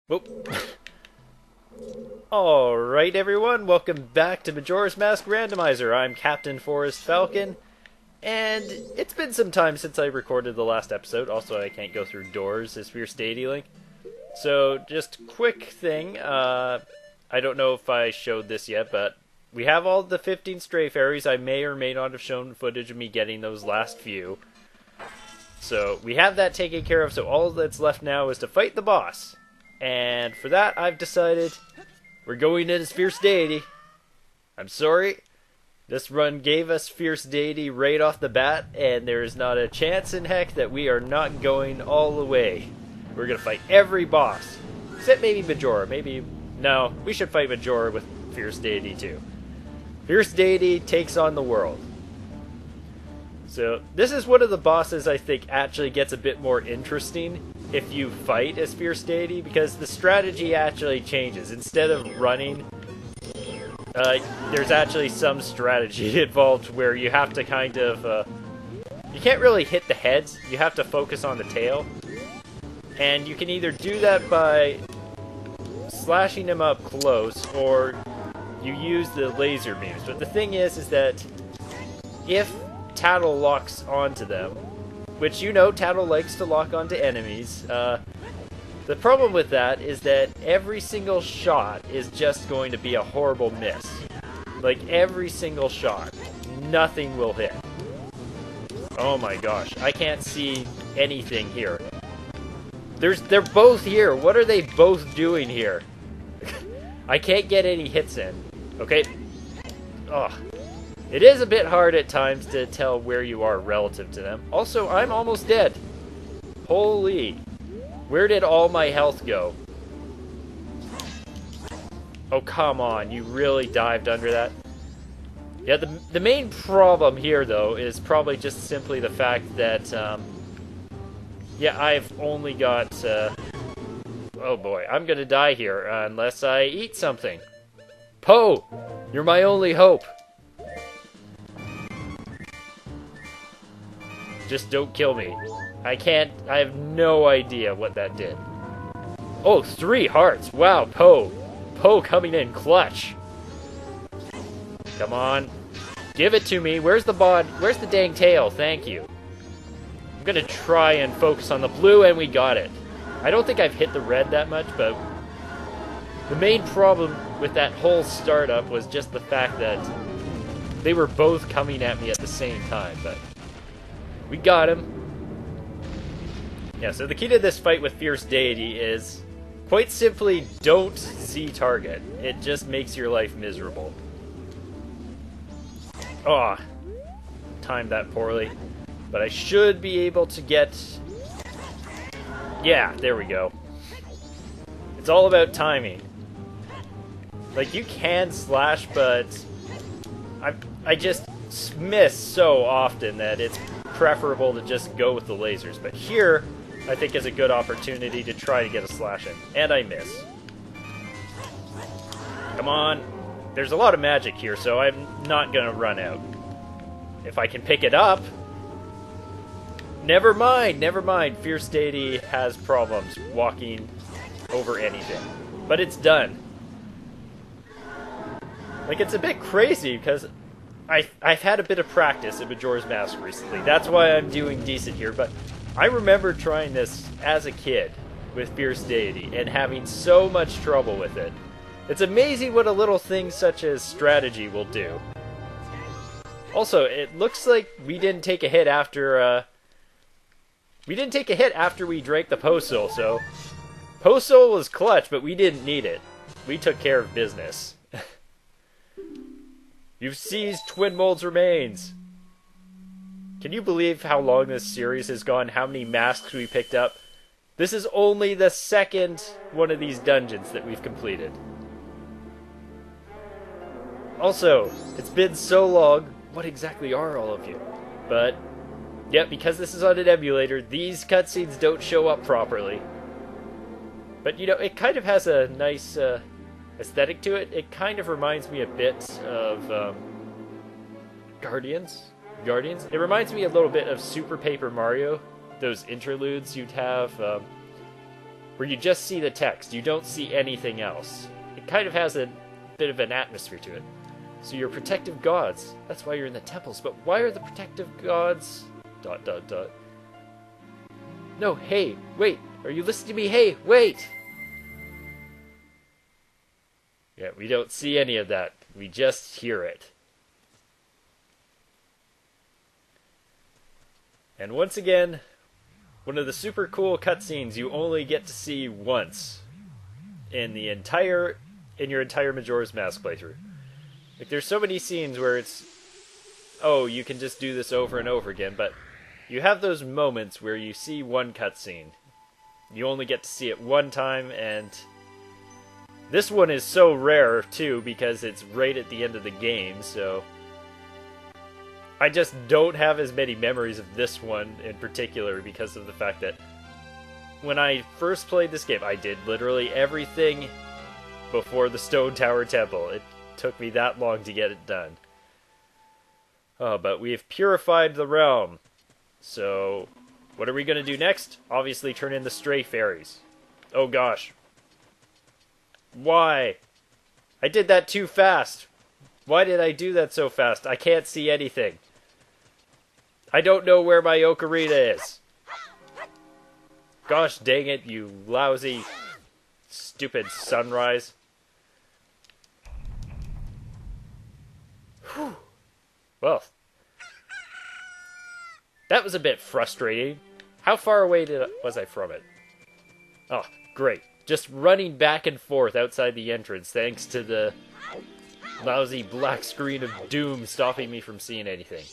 Whoop. Alright everyone, welcome back to Majora's Mask Randomizer. I'm Captain Forrest Falcon, and it's been some time since I recorded the last episode. Also, I can't go through doors as Fierce Deity Link. So, just quick thing, I don't know if I showed this yet, but we have all the 15 stray fairies. I may or may not have shown footage of me getting those last few. So, we have that taken care of, so all that's left now is to fight the boss. And for that, I've decided we're going in as Fierce Deity. I'm sorry. This run gave us Fierce Deity right off the bat, and there is not a chance in heck that we are not going all the way. We're going to fight every boss. Except maybe Majora. No, we should fight Majora with Fierce Deity too. Fierce Deity takes on the world. So, this is one of the bosses I think actually gets a bit more interesting if you fight as Fierce Deity, because the strategy actually changes. Instead of running, there's actually some strategy involved where you have to kind of, you can't really hit the heads, you have to focus on the tail. And you can either do that by slashing them up close, or you use the laser beams. But the thing is that if Tattle locks onto them, which you know Tattle likes to lock onto enemies, the problem with that is that every single shot is just going to be a horrible miss. Like, every single shot. Nothing will hit. Oh my gosh, I can't see anything here. They're both here. What are they both doing here? I can't get any hits in. Okay. Ugh. It is a bit hard at times to tell where you are relative to them. Also, I'm almost dead. Holy. Where did all my health go? Oh, come on. You really dived under that? Yeah, the main problem here, though, is probably just simply the fact that, yeah, I've only got, oh boy, I'm gonna die here unless I eat something. Poe! You're my only hope. Just don't kill me. I have no idea what that did. Oh, 3 hearts. Wow, Poe. Poe coming in clutch. Come on. Give it to me. Where's the bod? Where's the dang tail? Thank you. I'm gonna try and focus on the blue, and we got it. I don't think I've hit the red that much, but the main problem with that whole startup was just the fact that they were both coming at me at the same time, but we got him. Yeah, so the key to this fight with Fierce Deity is, quite simply, don't Z-target. It just makes your life miserable. Oh, timed that poorly. But I should be able to get... Yeah, there we go. It's all about timing. Like, you can slash, but I just miss so often that it's preferable to just go with the lasers. But here, I think is a good opportunity to try to get a slash in. And I miss. Come on. There's a lot of magic here, so I'm not gonna run out. If I can pick it up... Never mind. Fierce Deity has problems walking over anything. But it's done. Like, it's a bit crazy, because I've had a bit of practice in Majora's Mask recently. That's why I'm doing decent here, but I remember trying this as a kid with Fierce Deity and having so much trouble with it. It's amazing what a little thing such as strategy will do. Also, it looks like we didn't take a hit after, we drank the Poe Soul, so Poe Soul was clutch, but we didn't need it. We took care of business. You've seized Twin Mold's remains. Can you believe how long this series has gone? How many masks we picked up? This is only the second one of these dungeons that we've completed. Also, it's been so long. What exactly are all of you? But, yeah, because this is on an emulator, these cutscenes don't show up properly. But, you know, it kind of has a nice aesthetic to it. It kind of reminds me a bit of Guardians. It reminds me a little bit of Super Paper Mario. Those interludes you'd have. where you just see the text. You don't see anything else. It kind of has a bit of an atmosphere to it. So you're protective gods. That's why you're in the temples. But why are the protective gods... ... No, hey, wait. Are you listening to me? Hey, wait! Yeah, we don't see any of that. We just hear it. And once again, one of the super cool cutscenes you only get to see once in your entire Majora's Mask playthrough. Like, there's so many scenes where it's, oh, you can just do this over and over again, but you have those moments where you see one cutscene. You only get to see it one time, and this one is so rare, too, because it's right at the end of the game, so I just don't have as many memories of this one in particular because of the fact that when I first played this game, I did literally everything before the Stone Tower Temple. It took me that long to get it done. Oh, but we've purified the realm. So, what are we going to do next? Obviously turn in the stray fairies. Oh gosh. Why? I did that too fast. Why did I do that so fast? I can't see anything. I don't know where my ocarina is. Gosh dang it, you lousy, stupid sunrise. Whew. Well, that was a bit frustrating. How far away was I from it? Oh, great. Just running back and forth outside the entrance thanks to the lousy black screen of doom stopping me from seeing anything.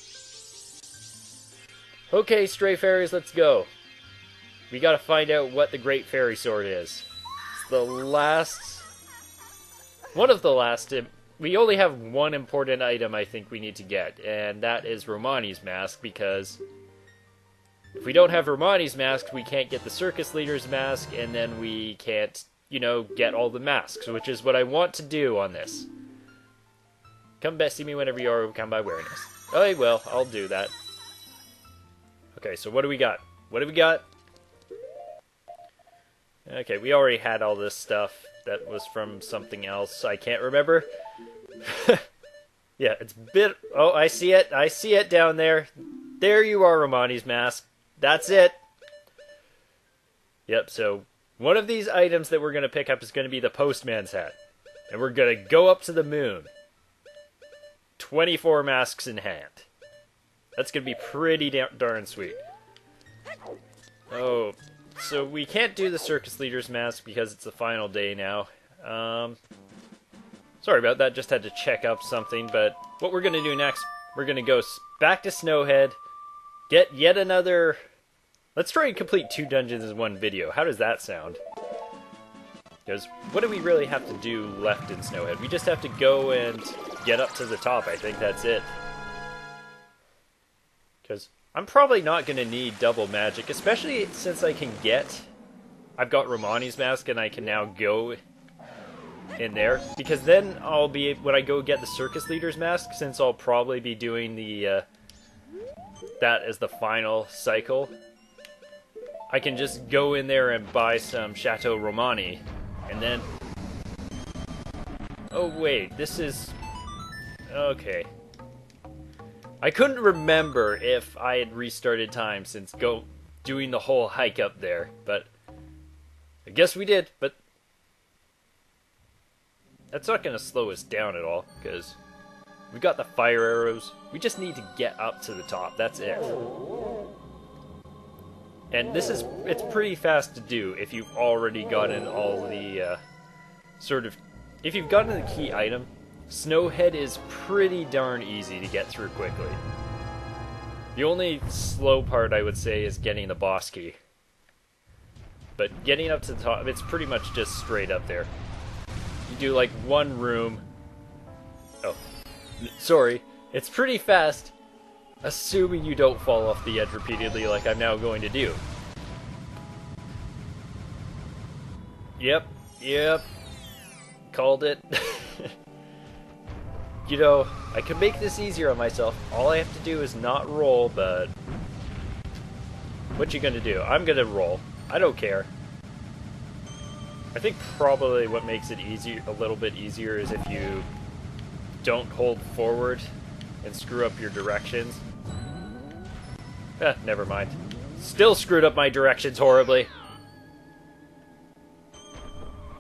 Okay, stray fairies, let's go. We gotta find out what the Great Fairy Sword is. It's the last... one of the last... we only have one important item I think we need to get, and that is Romani's mask, because if we don't have Romani's mask, we can't get the circus leader's mask, and then we can't, you know, get all the masks, which is what I want to do on this. Come see me whenever you are come by wearing this. Oh, well, I'll do that. Okay, so what do we got? What do we got? Okay, we already had all this stuff that was from something else. I can't remember. Yeah, it's bit... oh, I see it. I see it down there. There you are, Romani's mask. That's it. Yep, so one of these items that we're going to pick up is going to be the postman's hat. And we're going to go up to the moon. 24 masks in hand. That's going to be pretty darn sweet. Oh, so we can't do the circus leader's mask because it's the final day now. Sorry about that, just had to check up something, but what we're going to do next, we're going to go back to Snowhead, get yet another... let's try and complete 2 dungeons in one video. How does that sound? Because what do we really have to do left in Snowhead? We just have to go and get up to the top. I think that's it. Because I'm probably not going to need double magic, especially since I can get... I've got Romani's mask and I can now go in there. Because then I'll be... when I go get the circus leader's mask, since I'll probably be doing the... that as the final cycle, I can just go in there and buy some Chateau Romani. And then... oh wait, this is... okay. I couldn't remember if I had restarted time since doing the whole hike up there, but I guess we did, but that's not going to slow us down at all, because we got the fire arrows. We just need to get up to the top, that's it. And it's pretty fast to do if you've already gotten all the, if you've gotten the key item. Snowhead is pretty darn easy to get through quickly. The only slow part, I would say, is getting the boss key. But getting up to the top, it's pretty much just straight up there. You do like one room. Oh, sorry. It's pretty fast, assuming you don't fall off the edge repeatedly like I'm now going to do. Yep. Called it. You know, I could make this easier on myself. All I have to do is not roll, but... what you gonna do? I'm gonna roll. I don't care. I think probably what makes it easier, a little bit easier, is if you don't hold forward and screw up your directions. Never mind. Still screwed up my directions horribly.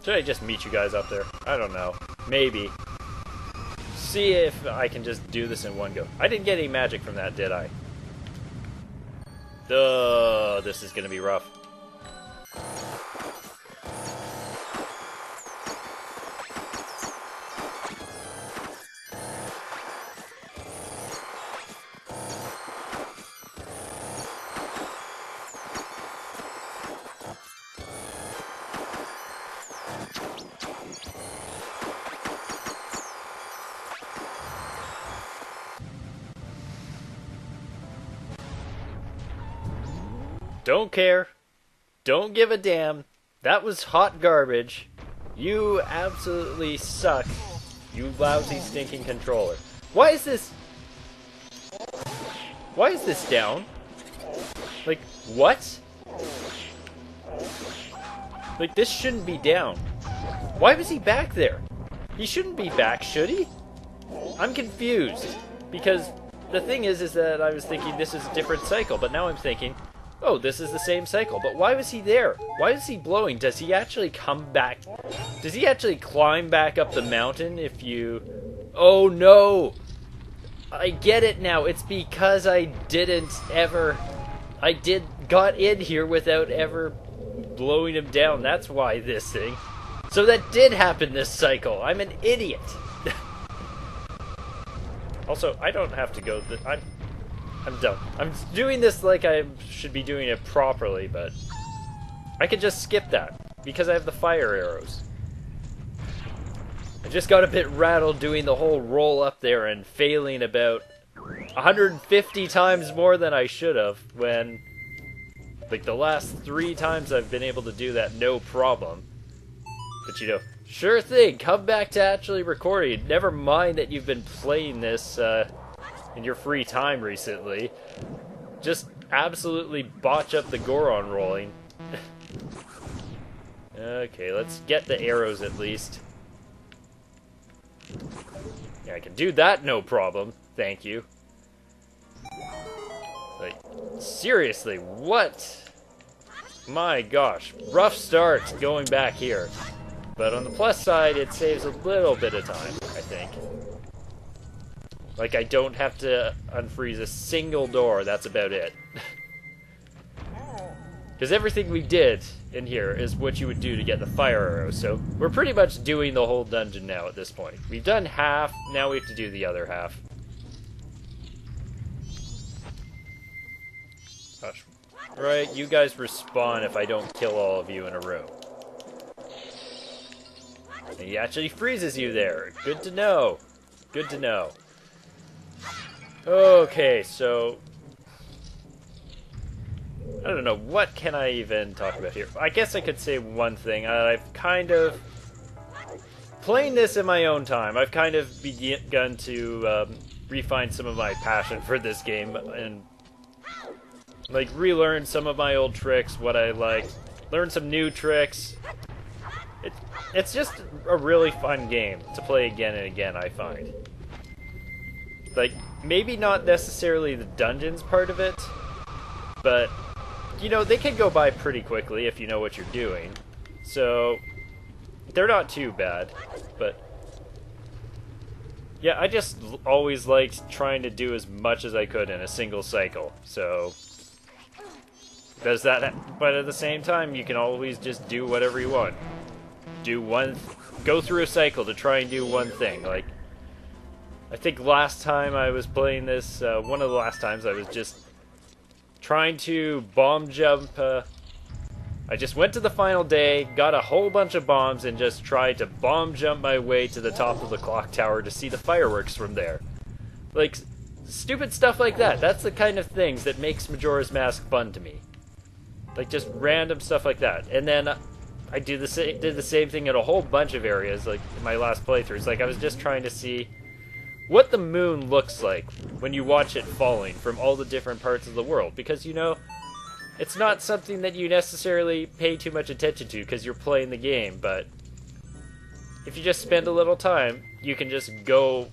Should I just meet you guys up there? I don't know. Maybe. See if I can just do this in one go. I didn't get any magic from that, did I? This is gonna be rough. Don't care. Don't give a damn. That was hot garbage. You absolutely suck. You lousy, stinking controller. Why is this... Why is this down? Like, what? Like, this shouldn't be down. Why was he back there? He shouldn't be back, should he? I'm confused. Because the thing is that I was thinking this is a different cycle, but now I'm thinking... Oh, this is the same cycle, but why was he there? Why is he blowing? Does he actually come back? Does he actually climb back up the mountain if you... Oh no! I get it now. It's because I didn't ever... got in here without ever blowing him down. That's why this thing... So that did happen this cycle. I'm an idiot. Also, I don't have to go... I'm done. I'm doing this like I should be doing it properly, but I could just skip that because I have the fire arrows. I just got a bit rattled doing the whole roll up there and failing about 150 times more than I should have when, like, the last 3 times I've been able to do that no problem. But you know, sure thing, come back to actually recording. Never mind that you've been playing this, in your free time recently. Just absolutely botch up the Goron rolling. Okay, let's get the arrows at least. Yeah, I can do that no problem. Thank you. Like, seriously, what? My gosh, rough start going back here. But on the plus side, it saves a little bit of time, I think. Like, I don't have to unfreeze a single door, that's about it. Because everything we did in here is what you would do to get the fire arrows, so we're pretty much doing the whole dungeon now at this point. We've done half, now we have to do the other half. Gosh. Right, you guys respawn if I don't kill all of you in a room. And he actually freezes you there. Good to know. Good to know. Okay, so... I don't know, what can I even talk about here? I guess I could say one thing. I've kind of... Playing this in my own time, I've kind of begun to refine some of my passion for this game and like relearn some of my old tricks, what I like, learn some new tricks. It's just a really fun game to play again and again, I find. Like, maybe not necessarily the dungeons part of it, but, you know, they can go by pretty quickly if you know what you're doing. So, they're not too bad, but... Yeah, I just always liked trying to do as much as I could in a single cycle, so... Does that... But at the same time, you can always just do whatever you want. Go through a cycle to try and do one thing, like... I think last time I was playing this, one of the last times I was just trying to bomb jump, I just went to the final day, got a whole bunch of bombs, and just tried to bomb jump my way to the top of the clock tower to see the fireworks from there. Like, stupid stuff like that. That's the kind of things that makes Majora's Mask fun to me. Like, just random stuff like that. And then I did the same thing in a whole bunch of areas, like in my last playthroughs. Like, I was just trying to see what the moon looks like when you watch it falling from all the different parts of the world. Because, you know, it's not something that you necessarily pay too much attention to because you're playing the game, but if you just spend a little time, you can just go,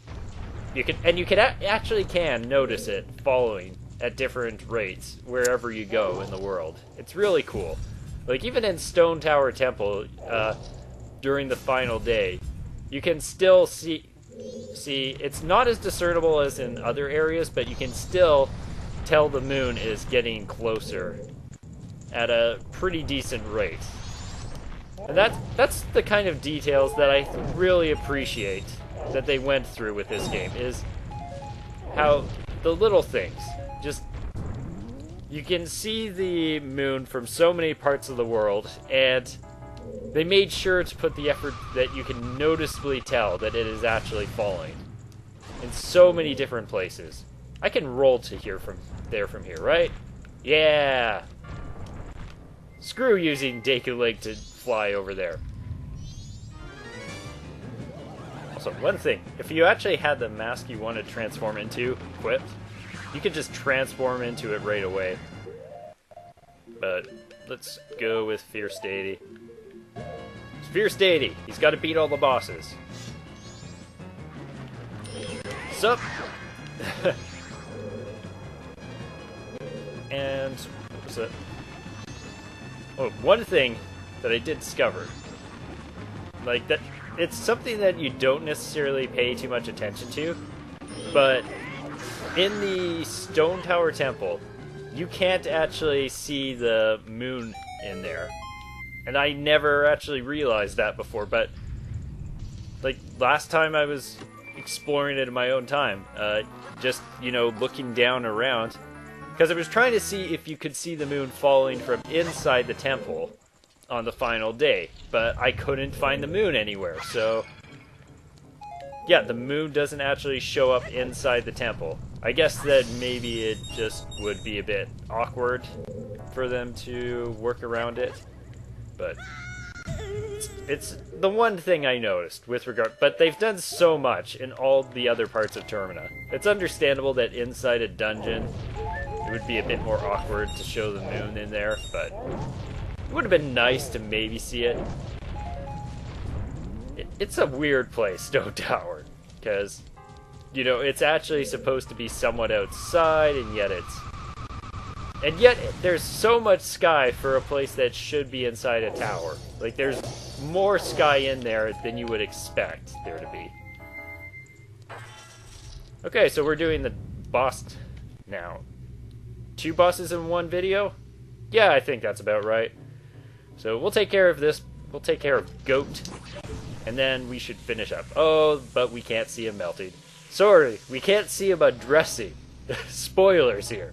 you can actually notice it following at different rates wherever you go in the world. It's really cool. Like, even in Stone Tower Temple, during the final day, you can still see, it's not as discernible as in other areas, but you can still tell the moon is getting closer at a pretty decent rate. And that's the kind of details that I really appreciate that they went through with this game, is how the little things, just, you can see the moon from so many parts of the world, and they made sure to put the effort that you can noticeably tell that it is actually falling in so many different places. I can roll to here from here, right? Yeah! Screw using Deku Link to fly over there. Also, one thing, if you actually had the mask you want to transform into equipped, you could just transform into it right away. But let's go with Fierce Deity. It's Fierce Deity. He's got to beat all the bosses. Sup? And what was it? Oh, one thing that I did discover, like that, it's something that you don't necessarily pay too much attention to, but in the Stone Tower Temple, you can't actually see the moon in there. And I never actually realized that before, but like last time I was exploring it in my own time, just, you know, looking down around, because I was trying to see if you could see the moon falling from inside the temple on the final day, but I couldn't find the moon anywhere, so yeah, the moon doesn't actually show up inside the temple. I guess that maybe it just would be a bit awkward for them to work around it, but it's the one thing I noticed with regard, but they've done so much in all the other parts of Termina. It's understandable that inside a dungeon it would be a bit more awkward to show the moon in there, but it would have been nice to maybe see it. It's a weird place, Stone Tower, because, you know, it's actually supposed to be somewhat outside, and yet there's so much sky for a place that should be inside a tower. Like, there's more sky in there than you would expect there to be. Okay, so we're doing the boss now. 2 bosses in one video? Yeah, I think that's about right. So we'll take care of this. We'll take care of Goat, and then we should finish up. Oh, but we can't see him melting. Sorry, we can't see him undressing. Spoilers here.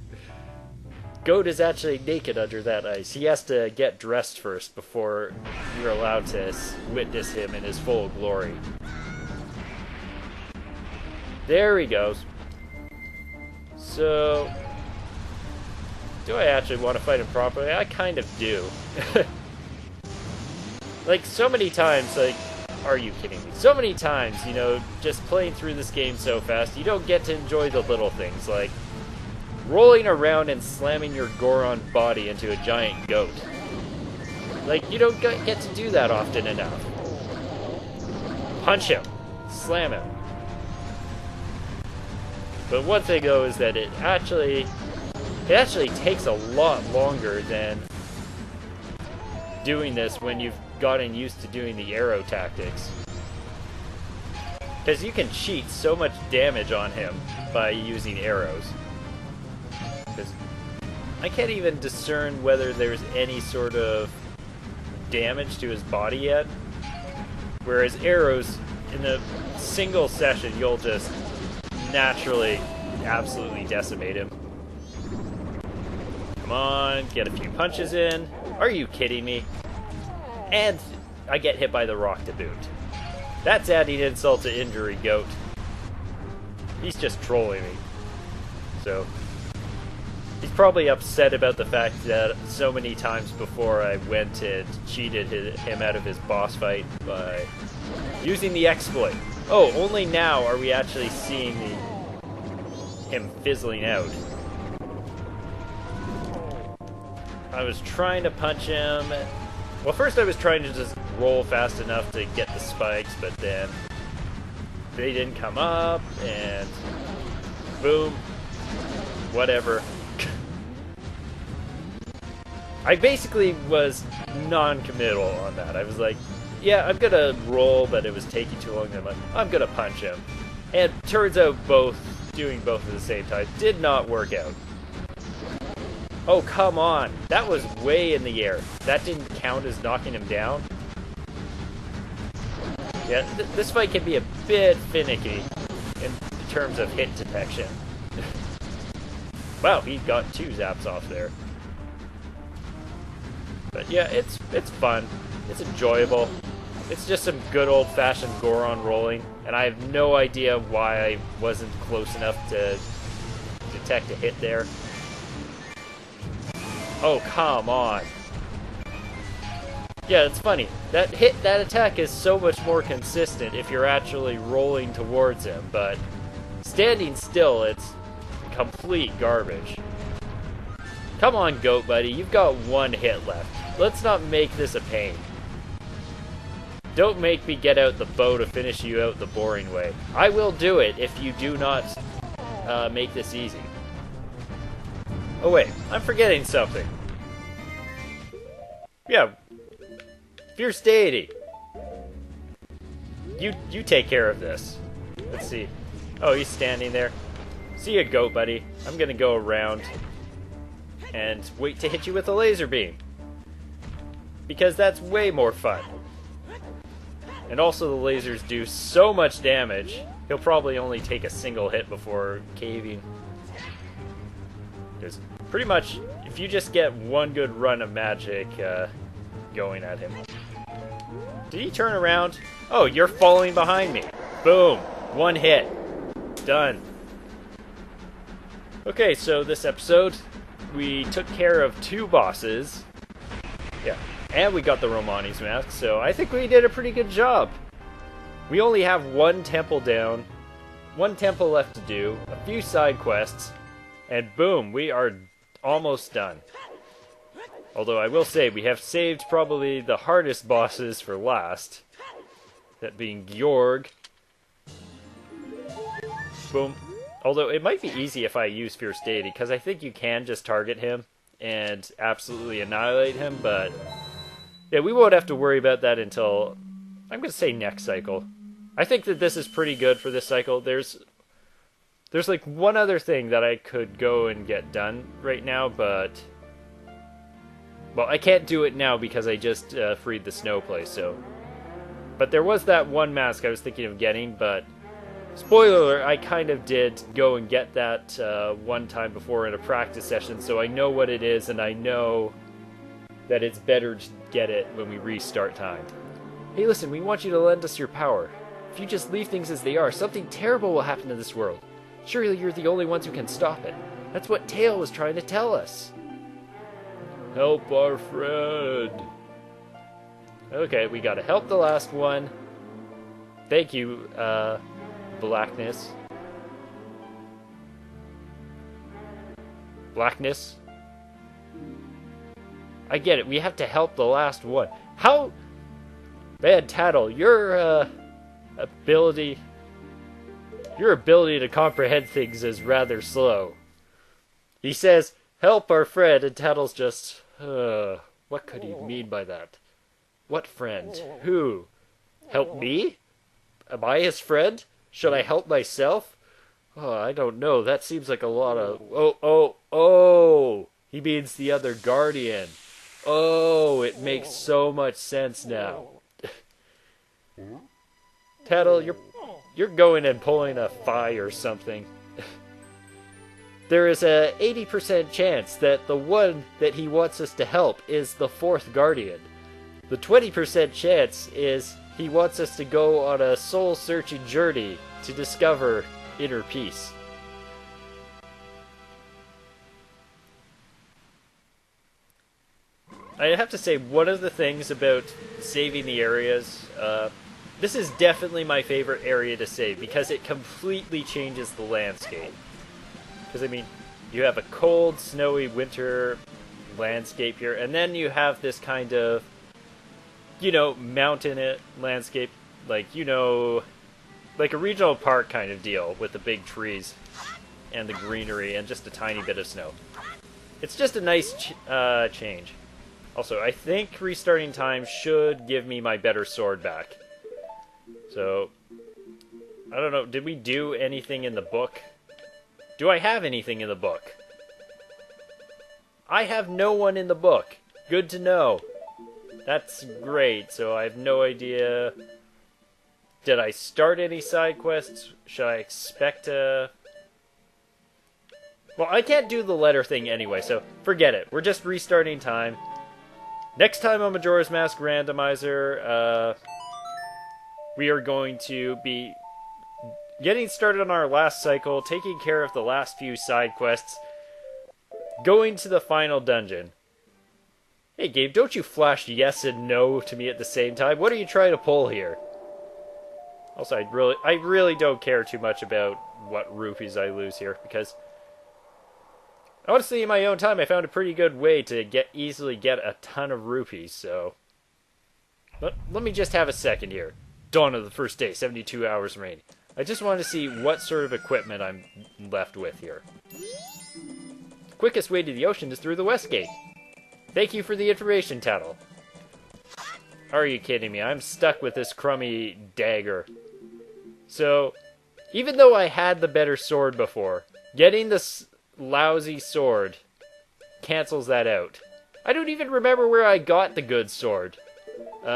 Goat is actually naked under that ice. He has to get dressed first before you're allowed to witness him in his full glory. There he goes. So, do I actually want to fight him properly? I kind of do. Like, so many times, like, are you kidding me? So many times, you know, just playing through this game so fast, you don't get to enjoy the little things, like rolling around and slamming your Goron body into a giant goat. Like, you don't get to do that often enough. Punch him. Slam him. But one thing, though, is that it actually takes a lot longer than doing this when you've gotten used to doing the arrow tactics. Because you can cheat so much damage on him by using arrows. Because I can't even discern whether there's any sort of damage to his body yet. Whereas arrows, in a single session, you'll just naturally, absolutely decimate him. Come on, get a few punches in. Are you kidding me? And I get hit by the rock to boot. That's adding insult to injury, Goat. He's just trolling me. So, he's probably upset about the fact that so many times before I went and cheated him out of his boss fight by using the exploit. Oh, only now are we actually seeing him fizzling out. I was trying to punch him. Well, first I was trying to just roll fast enough to get the spikes, but then they didn't come up, and boom, whatever. I basically was non-committal on that. I was like, yeah, I'm gonna roll, but it was taking too long. I'm gonna punch him. And turns out doing both at the same time did not work out. Oh, come on. That was way in the air. That didn't count as knocking him down. Yeah, this fight can be a bit finicky in terms of hit detection. Wow, he got 2 zaps off there. But yeah, it's fun. It's enjoyable. It's just some good old-fashioned Goron rolling, and I have no idea why I wasn't close enough to detect a hit there. Oh, come on. Yeah, it's funny. That attack is so much more consistent if you're actually rolling towards him, but standing still, it's complete garbage. Come on, Goat Buddy, you've got 1 hit left. Let's not make this a pain. Don't make me get out the bow to finish you out the boring way. I will do it if you do not make this easy. Oh wait, I'm forgetting something. Yeah, Fierce Deity. You take care of this. Let's see. Oh, he's standing there. See ya, Goat Buddy. I'm gonna go around and wait to hit you with a laser beam. Because that's way more fun. And also the lasers do so much damage, he'll probably only take a single hit before caving. Because pretty much, if you just get 1 good run of magic going at him. Did he turn around? Oh, you're falling behind me. Boom. 1 hit. Done. Okay, so this episode, we took care of 2 bosses. Yeah. And we got the Romani's mask, so I think we did a pretty good job. We only have 1 temple down, 1 temple left to do, a few side quests, and boom, we are almost done. Although I will say, we have saved probably the hardest bosses for last. That being Georg. Boom. Although it might be easy if I use Fierce Deity, because I think you can just target him and absolutely annihilate him, but yeah, we won't have to worry about that until, I'm going to say next cycle. I think that this is pretty good for this cycle. There's like 1 other thing that I could go and get done right now, but well, I can't do it now because I just freed the snow place, so. But there was that 1 mask I was thinking of getting, but spoiler alert, I kind of did go and get that 1 time before in a practice session, so I know what it is, and I know that it's better to get it when we restart time. Hey listen, we want you to lend us your power. If you just leave things as they are, something terrible will happen to this world. Surely you're the only ones who can stop it. That's what Tail was trying to tell us. Help our friend. Okay, we gotta help the last one. Thank you, Blackness. Blackness? I get it, we have to help the last one. How? Man, Tattle, your ability to comprehend things is rather slow. He says, help our friend, and Tattle's just, what could he mean by that? What friend? Who? Help me? Am I his friend? Should I help myself? Oh, I don't know, that seems like a lot of, oh! He means the other Guardian. Oh, it makes so much sense now. Tattle, you're going and pulling a Phi or something. There is a 80% chance that the one that he wants us to help is the 4th Guardian. The 20% chance is he wants us to go on a soul-searching journey to discover inner peace. I have to say, one of the things about saving the areas, this is definitely my favorite area to save, because it completely changes the landscape. Because, I mean, you have a cold, snowy winter landscape here, and then you have this kind of, mountain landscape, like, like a regional park kind of deal with the big trees and the greenery and just a tiny bit of snow. It's just a nice change. Also, I think restarting time should give me my better sword back. So, I don't know, did we do anything in the book? Do I have anything in the book? I have no one in the book. Good to know. That's great, so I have no idea. Did I start any side quests? Should I expect to... Well, I can't do the letter thing anyway, so forget it. We're just restarting time. Next time on Majora's Mask Randomizer, we are going to be getting started on our last cycle, taking care of the last few side quests, going to the final dungeon. Hey, Gabe, don't you flash yes and no to me at the same time? What are you trying to pull here? Also, I really don't care too much about what rupees I lose here, because honestly, in my own time, I found a pretty good way to easily get a ton of rupees, so... But let me just have a second here. Dawn of the first day, 72 hours remaining. I just want to see what sort of equipment I'm left with here. The quickest way to the ocean is through the west gate. Thank you for the information, Tattle. Are you kidding me? I'm stuck with this crummy dagger. So, even though I had the better sword before, getting this lousy sword cancels that out. I don't even remember where I got the good sword.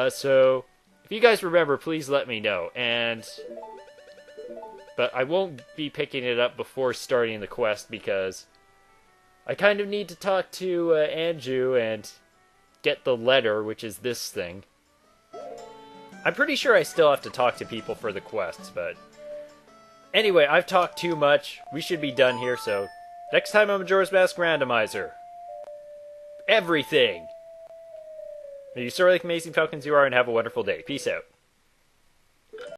So, if you guys remember, please let me know. But I won't be picking it up before starting the quest because I kind of need to talk to Anju and get the letter, which is this thing. I'm pretty sure I still have to talk to people for the quests, but... Anyway, I've talked too much. We should be done here, so... Next time on Majora's Mask Randomizer. Everything! May you soar like amazing falcons you are and have a wonderful day. Peace out.